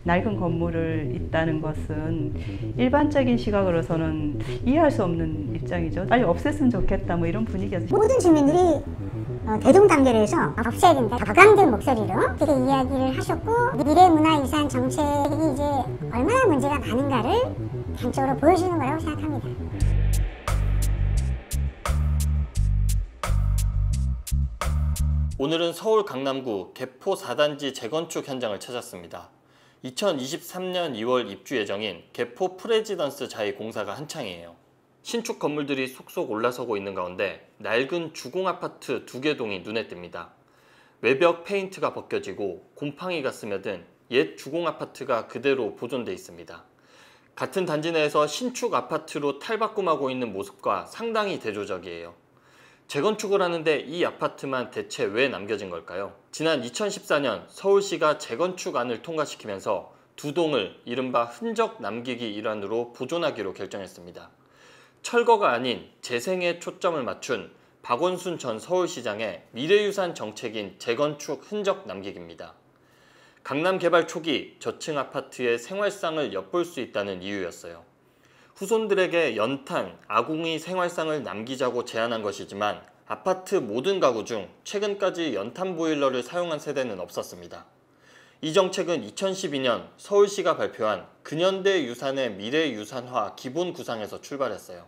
낡은 건물을 있다는 것은 일반적인 시각으로서는 이해할 수 없는 입장이죠. 빨리 없앴으면 좋겠다 뭐 이런 분위기여서 모든 주민들이 대동단결해서 없애야 된다. 격앙된 목소리로 그렇게 이야기를 하셨고, 미래문화유산 정책이 이제 얼마나 문제가 많은가를 단적으로 보여주는 거라고 생각합니다. 오늘은 서울 강남구 개포 4단지 재건축 현장을 찾았습니다. 2023년 2월 입주 예정인 개포 프레지던스 자이공사가 한창이에요. 신축 건물들이 속속 올라서고 있는 가운데 낡은 주공아파트 2개 동이 눈에 띕니다. 외벽 페인트가 벗겨지고 곰팡이가 스며든 옛 주공아파트가 그대로 보존돼 있습니다. 같은 단지 내에서 신축 아파트로 탈바꿈하고 있는 모습과 상당히 대조적이에요. 재건축을 하는데 이 아파트만 대체 왜 남겨진 걸까요? 지난 2014년 서울시가 재건축안을 통과시키면서 두 동을 이른바 흔적 남기기 일환으로 보존하기로 결정했습니다. 철거가 아닌 재생에 초점을 맞춘 박원순 전 서울시장의 미래유산 정책인 재건축 흔적 남기기입니다. 강남 개발 초기 저층 아파트의 생활상을 엿볼 수 있다는 이유였어요. 후손들에게 연탄, 아궁이 생활상을 남기자고 제안한 것이지만 아파트 모든 가구 중 최근까지 연탄 보일러를 사용한 세대는 없었습니다. 이 정책은 2012년 서울시가 발표한 근현대 유산의 미래유산화 기본 구상에서 출발했어요.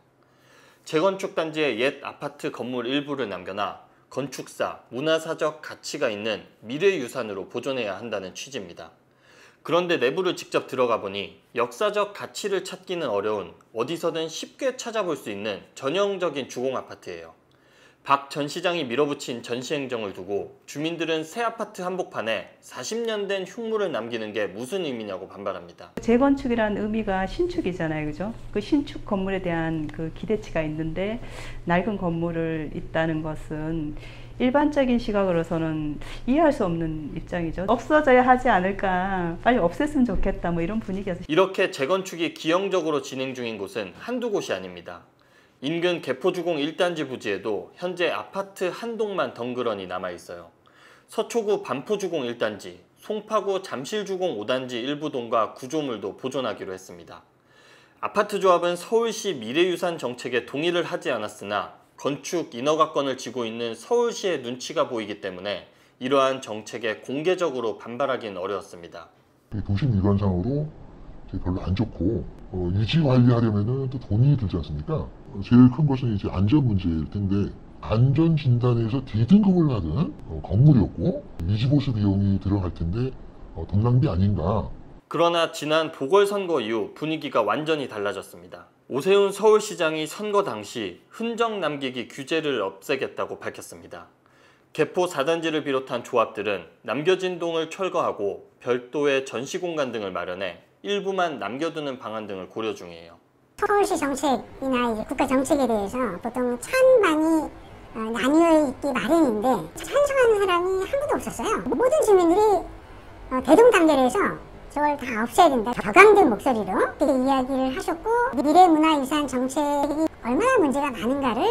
재건축 단지의 옛 아파트 건물 일부를 남겨놔 건축사, 문화사적 가치가 있는 미래유산으로 보존해야 한다는 취지입니다. 그런데 내부를 직접 들어가 보니 역사적 가치를 찾기는 어려운 어디서든 쉽게 찾아볼 수 있는 전형적인 주공아파트예요. 박 전 시장이 밀어붙인 전시행정을 두고 주민들은 새 아파트 한복판에 40년 된 흉물을 남기는 게 무슨 의미냐고 반발합니다. 재건축이라는 의미가 신축이잖아요, 그죠? 그 신축 건물에 대한 그 기대치가 있는데 낡은 건물을 있다는 것은 일반적인 시각으로서는 이해할 수 없는 입장이죠. 없어져야 하지 않을까, 빨리 없앴으면 좋겠다 뭐 이런 분위기여서. 이렇게 재건축이 기형적으로 진행 중인 곳은 한두 곳이 아닙니다. 인근 개포주공 1단지 부지에도 현재 아파트 한 동만 덩그러니 남아있어요. 서초구 반포주공 1단지, 송파구 잠실주공 5단지 일부 동과 구조물도 보존하기로 했습니다. 아파트 조합은 서울시 미래유산 정책에 동의를 하지 않았으나 건축 인허가권을 쥐고 있는 서울시의 눈치가 보이기 때문에 이러한 정책에 공개적으로 반발하기는 어려웠습니다. 도심 미관상으로 별로 안 좋고 유지 관리하려면 또 돈이 들지 않습니까? 제일 큰 것은 이제 안전 문제일 텐데 안전 진단에서 D등급을 받은 건물이었고 유지보수 비용이 들어갈 텐데 돈 낭비 아닌가. 그러나 지난 보궐선거 이후 분위기가 완전히 달라졌습니다. 오세훈 서울시장이 선거 당시 흔적 남기기 규제를 없애겠다고 밝혔습니다. 개포 4단지를 비롯한 조합들은 남겨진 동을 철거하고 별도의 전시공간 등을 마련해 일부만 남겨두는 방안 등을 고려 중이에요. 서울시 정책이나 이제 국가 정책에 대해서 보통 찬반이 나뉘어 있기 마련인데 찬성하는 사람이 한 분도 없었어요. 모든 주민들이 대동단결해서 저걸 다 없애야 된다. 격앙된 목소리로 그렇게 이야기를 하셨고, 미래문화유산 정책이 얼마나 문제가 많은가를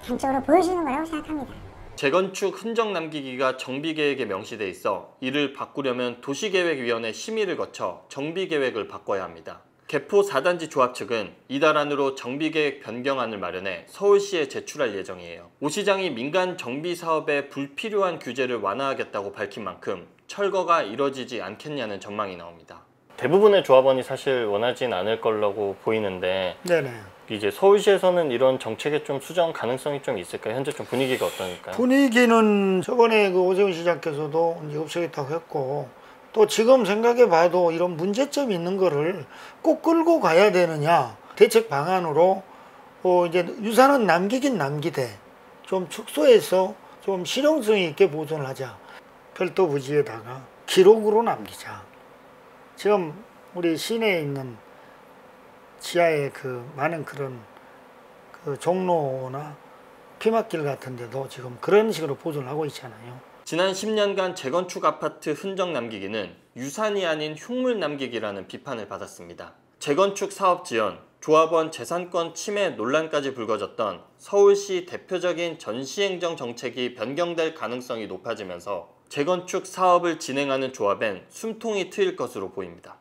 단적으로 보여주는 거라고 생각합니다. 재건축 흔적 남기기가 정비계획에 명시돼 있어 이를 바꾸려면 도시계획위원회 심의를 거쳐 정비계획을 바꿔야 합니다. 개포 4단지 조합 측은 이달 안으로 정비계획 변경안을 마련해 서울시에 제출할 예정이에요. 오 시장이 민간 정비사업에 불필요한 규제를 완화하겠다고 밝힌 만큼 철거가 이뤄지지 않겠냐는 전망이 나옵니다. 대부분의 조합원이 사실 원하진 않을 거라고 보이는데 네네. 이제 서울시에서는 이런 정책에 좀 수정 가능성이 좀 있을까요? 현재 좀 분위기가 어떨까요? 분위기는 저번에 그 오세훈 시장께서도 이제 없애겠다고 했고, 또 지금 생각해 봐도 이런 문제점이 있는 거를 꼭 끌고 가야 되느냐, 대책 방안으로 이제 유산은 남기긴 남기되 좀 축소해서 좀 실용성 있게 보존을 하자. 별도 부지에다가 기록으로 남기자. 지금 우리 시내에 있는 지하에 그 많은 그런 그 종로나 피막길 같은 데도 지금 그런 식으로 보존을 하고 있잖아요. 지난 10년간 재건축 아파트 흔적 남기기는 유산이 아닌 흉물 남기기라는 비판을 받았습니다. 재건축 사업 지연, 조합원 재산권 침해 논란까지 불거졌던 서울시 대표적인 전시행정 정책이 변경될 가능성이 높아지면서 재건축 사업을 진행하는 조합엔 숨통이 트일 것으로 보입니다.